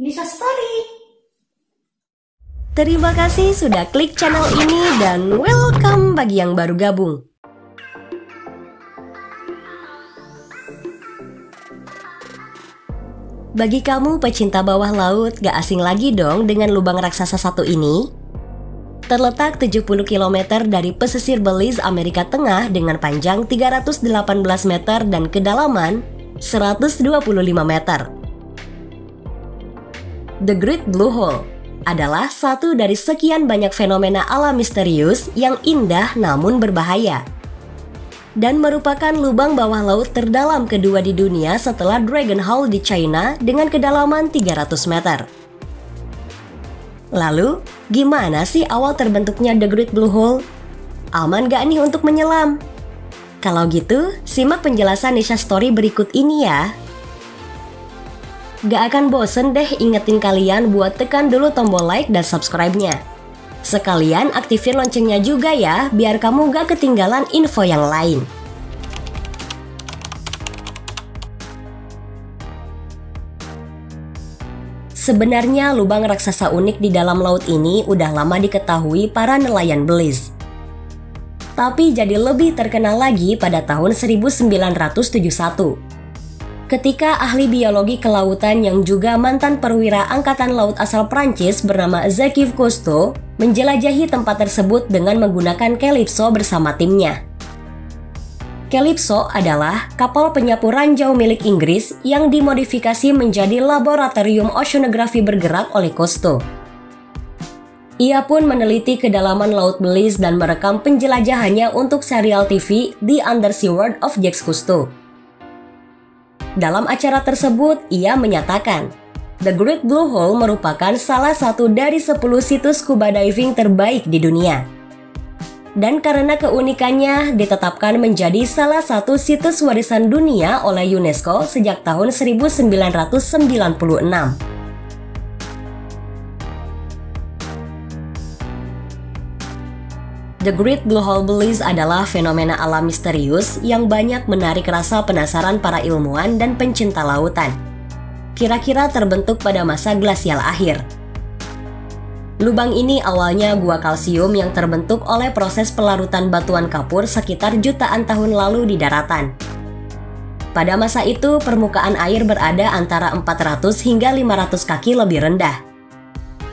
Nisa Story. Terima kasih sudah klik channel ini dan welcome bagi yang baru gabung. Bagi kamu pecinta bawah laut, gak asing lagi dong dengan lubang raksasa satu ini. Terletak 70 km dari pesisir Belize, Amerika Tengah dengan panjang 318 meter dan kedalaman 125 meter. The Great Blue Hole adalah satu dari sekian banyak fenomena alam misterius yang indah namun berbahaya, dan merupakan lubang bawah laut terdalam kedua di dunia setelah Dragon Hole di China dengan kedalaman 300 meter. Lalu, gimana sih awal terbentuknya The Great Blue Hole? Aman gak nih untuk menyelam? Kalau gitu, simak penjelasan Nisa Story berikut ini ya. Gak akan bosen deh ingetin kalian buat tekan dulu tombol like dan subscribe-nya. Sekalian aktifin loncengnya juga ya, biar kamu gak ketinggalan info yang lain. Sebenarnya lubang raksasa unik di dalam laut ini udah lama diketahui para nelayan Belize. Tapi jadi lebih terkenal lagi pada tahun 1971. Ketika ahli biologi kelautan yang juga mantan perwira Angkatan Laut asal Prancis bernama Jacques Cousteau menjelajahi tempat tersebut dengan menggunakan Calypso bersama timnya. Calypso adalah kapal penyapu ranjau milik Inggris yang dimodifikasi menjadi laboratorium oceanografi bergerak oleh Cousteau. Ia pun meneliti kedalaman laut Belize dan merekam penjelajahannya untuk serial TV The Undersea World of Jacques Cousteau. Dalam acara tersebut, ia menyatakan, The Great Blue Hole merupakan salah satu dari 10 situs scuba diving terbaik di dunia. Dan karena keunikannya, ditetapkan menjadi salah satu situs warisan dunia oleh UNESCO sejak tahun 1996. The Great Blue Hole Belize adalah fenomena alam misterius yang banyak menarik rasa penasaran para ilmuwan dan pencinta lautan. Kira-kira terbentuk pada masa glasial akhir. Lubang ini awalnya gua kalsium yang terbentuk oleh proses pelarutan batuan kapur sekitar jutaan tahun lalu di daratan. Pada masa itu, permukaan air berada antara 400 hingga 500 kaki lebih rendah.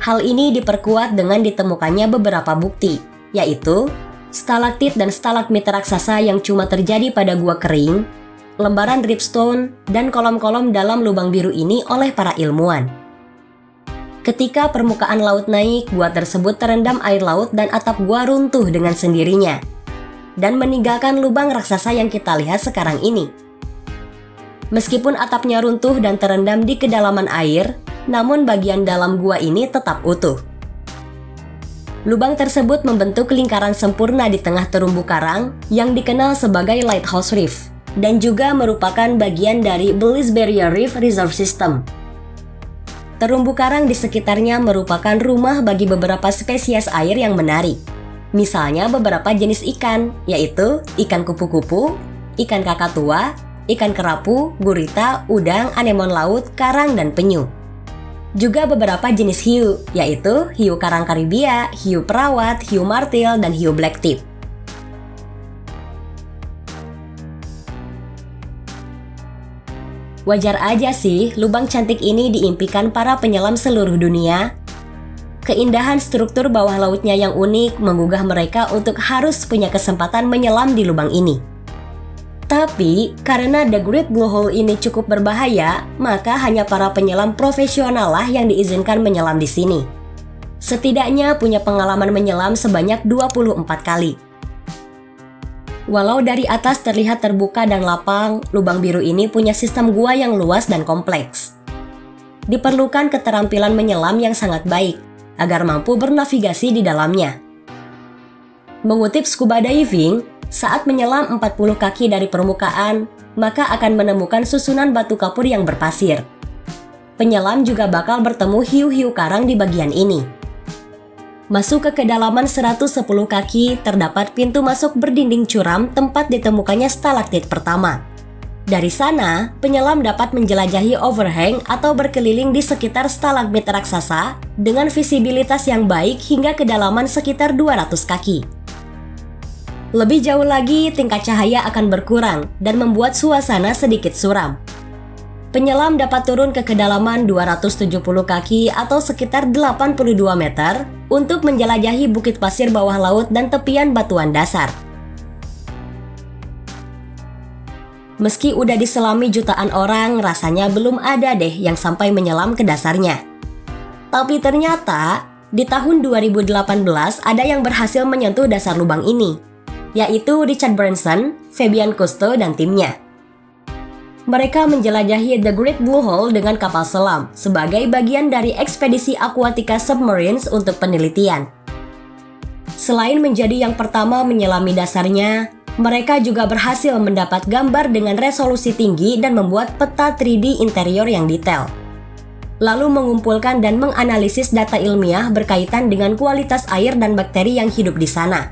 Hal ini diperkuat dengan ditemukannya beberapa bukti, yaitu stalaktit dan stalagmit raksasa yang cuma terjadi pada gua kering, lembaran dripstone, dan kolom-kolom dalam lubang biru ini oleh para ilmuwan. Ketika permukaan laut naik, gua tersebut terendam air laut dan atap gua runtuh dengan sendirinya, dan meninggalkan lubang raksasa yang kita lihat sekarang ini. Meskipun atapnya runtuh dan terendam di kedalaman air, namun bagian dalam gua ini tetap utuh. Lubang tersebut membentuk lingkaran sempurna di tengah terumbu karang yang dikenal sebagai Lighthouse Reef, dan juga merupakan bagian dari Belize Barrier Reef Reserve System. Terumbu karang di sekitarnya merupakan rumah bagi beberapa spesies air yang menarik. Misalnya beberapa jenis ikan, yaitu ikan kupu-kupu, ikan kakatua, ikan kerapu, gurita, udang, anemon laut, karang, dan penyu. Juga beberapa jenis hiu, yaitu hiu karang Karibia, hiu perawat, hiu martil, dan hiu blacktip. Wajar aja sih lubang cantik ini diimpikan para penyelam seluruh dunia. Keindahan struktur bawah lautnya yang unik menggugah mereka untuk harus punya kesempatan menyelam di lubang ini. Tapi, karena The Great Blue Hole ini cukup berbahaya, maka hanya para penyelam profesional lah yang diizinkan menyelam di sini. Setidaknya punya pengalaman menyelam sebanyak 24 kali. Walau dari atas terlihat terbuka dan lapang, lubang biru ini punya sistem gua yang luas dan kompleks. Diperlukan keterampilan menyelam yang sangat baik, agar mampu bernavigasi di dalamnya. Mengutip scuba diving, saat menyelam 40 kaki dari permukaan, maka akan menemukan susunan batu kapur yang berpasir. Penyelam juga bakal bertemu hiu-hiu karang di bagian ini. Masuk ke kedalaman 110 kaki, terdapat pintu masuk berdinding curam tempat ditemukannya stalaktit pertama. Dari sana, penyelam dapat menjelajahi overhang atau berkeliling di sekitar stalagmit raksasa dengan visibilitas yang baik hingga kedalaman sekitar 200 kaki. Lebih jauh lagi, tingkat cahaya akan berkurang dan membuat suasana sedikit suram. Penyelam dapat turun ke kedalaman 270 kaki atau sekitar 82 meter untuk menjelajahi bukit pasir bawah laut dan tepian batuan dasar. Meski udah diselami jutaan orang, rasanya belum ada deh yang sampai menyelam ke dasarnya. Tapi ternyata, di tahun 2018 ada yang berhasil menyentuh dasar lubang ini, yaitu Richard Branson, Fabian Cousteau, dan timnya. Mereka menjelajahi The Great Blue Hole dengan kapal selam sebagai bagian dari ekspedisi Aquatica Submarines untuk penelitian. Selain menjadi yang pertama menyelami dasarnya, mereka juga berhasil mendapat gambar dengan resolusi tinggi dan membuat peta 3D interior yang detail. Lalu mengumpulkan dan menganalisis data ilmiah berkaitan dengan kualitas air dan bakteri yang hidup di sana.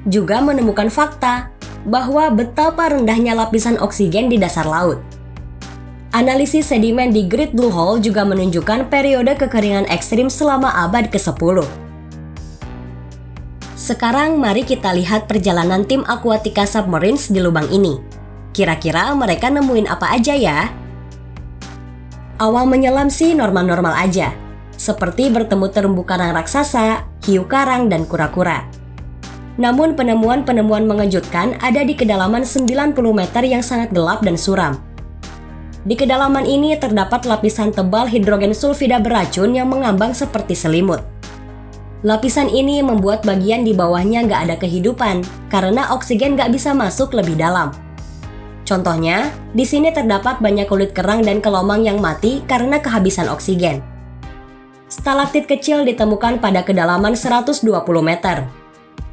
Juga menemukan fakta bahwa betapa rendahnya lapisan oksigen di dasar laut. Analisis sedimen di Great Blue Hole juga menunjukkan periode kekeringan ekstrim selama abad ke-10. Sekarang mari kita lihat perjalanan tim Aquatica Submarines di lubang ini. Kira-kira mereka nemuin apa aja ya? Awal menyelam sih normal-normal aja, seperti bertemu terumbu karang raksasa, hiu karang, dan kura-kura. Namun penemuan-penemuan mengejutkan ada di kedalaman 90 meter yang sangat gelap dan suram. Di kedalaman ini terdapat lapisan tebal hidrogen sulfida beracun yang mengambang seperti selimut. Lapisan ini membuat bagian di bawahnya nggak ada kehidupan karena oksigen nggak bisa masuk lebih dalam. Contohnya, di sini terdapat banyak kulit kerang dan kelomang yang mati karena kehabisan oksigen. Stalaktit kecil ditemukan pada kedalaman 120 meter.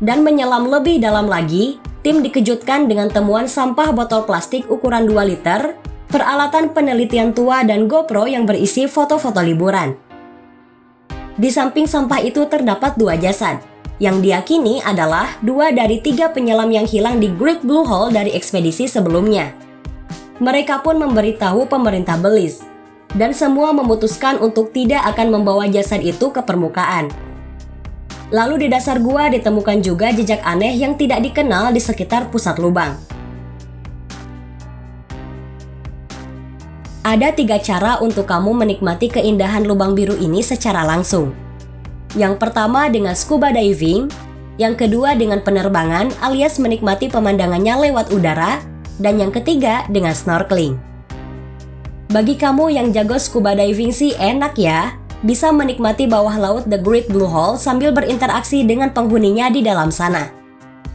Dan menyelam lebih dalam lagi, tim dikejutkan dengan temuan sampah botol plastik ukuran 2 liter, peralatan penelitian tua, dan GoPro yang berisi foto-foto liburan. Di samping sampah itu terdapat 2 jasad, yang diyakini adalah 2 dari 3 penyelam yang hilang di Great Blue Hole dari ekspedisi sebelumnya. Mereka pun memberitahu pemerintah Belize, dan semua memutuskan untuk tidak akan membawa jasad itu ke permukaan. Lalu di dasar gua ditemukan juga jejak aneh yang tidak dikenal di sekitar pusat lubang. Ada 3 cara untuk kamu menikmati keindahan lubang biru ini secara langsung. Yang pertama dengan scuba diving, yang kedua dengan penerbangan alias menikmati pemandangannya lewat udara, dan yang ketiga dengan snorkeling. Bagi kamu yang jago scuba diving sih enak ya, bisa menikmati bawah laut The Great Blue Hole sambil berinteraksi dengan penghuninya di dalam sana.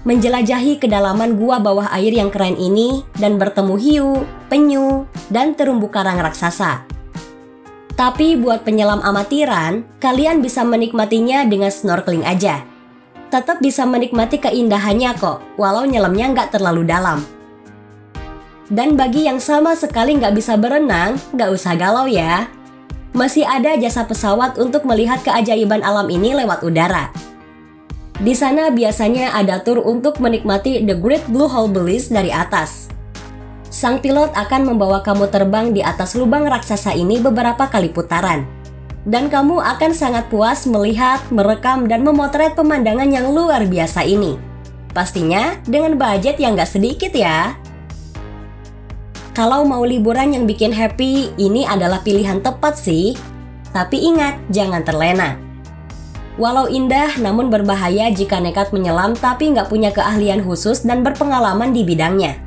Menjelajahi kedalaman gua bawah air yang keren ini dan bertemu hiu, penyu, dan terumbu karang raksasa. Tapi buat penyelam amatiran, kalian bisa menikmatinya dengan snorkeling aja. Tetap bisa menikmati keindahannya kok, walau nyelamnya nggak terlalu dalam. Dan bagi yang sama sekali nggak bisa berenang, nggak usah galau ya. Masih ada jasa pesawat untuk melihat keajaiban alam ini lewat udara. Di sana biasanya ada tur untuk menikmati The Great Blue Hole Belize dari atas. Sang pilot akan membawa kamu terbang di atas lubang raksasa ini beberapa kali putaran. Dan kamu akan sangat puas melihat, merekam, dan memotret pemandangan yang luar biasa ini. Pastinya dengan budget yang gak sedikit ya. Kalau mau liburan yang bikin happy, ini adalah pilihan tepat sih. Tapi ingat, jangan terlena. Walau indah, namun berbahaya jika nekat menyelam tapi nggak punya keahlian khusus dan berpengalaman di bidangnya.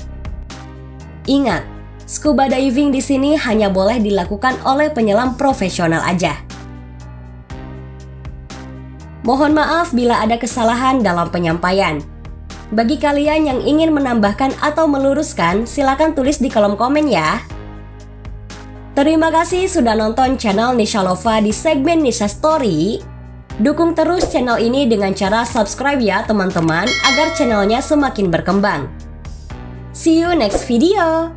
Ingat, scuba diving di sini hanya boleh dilakukan oleh penyelam profesional aja. Mohon maaf bila ada kesalahan dalam penyampaian. Bagi kalian yang ingin menambahkan atau meluruskan, silakan tulis di kolom komen ya. Terima kasih sudah nonton channel Nisha Lova di segmen Nisha Story. Dukung terus channel ini dengan cara subscribe ya teman-teman agar channelnya semakin berkembang. See you next video!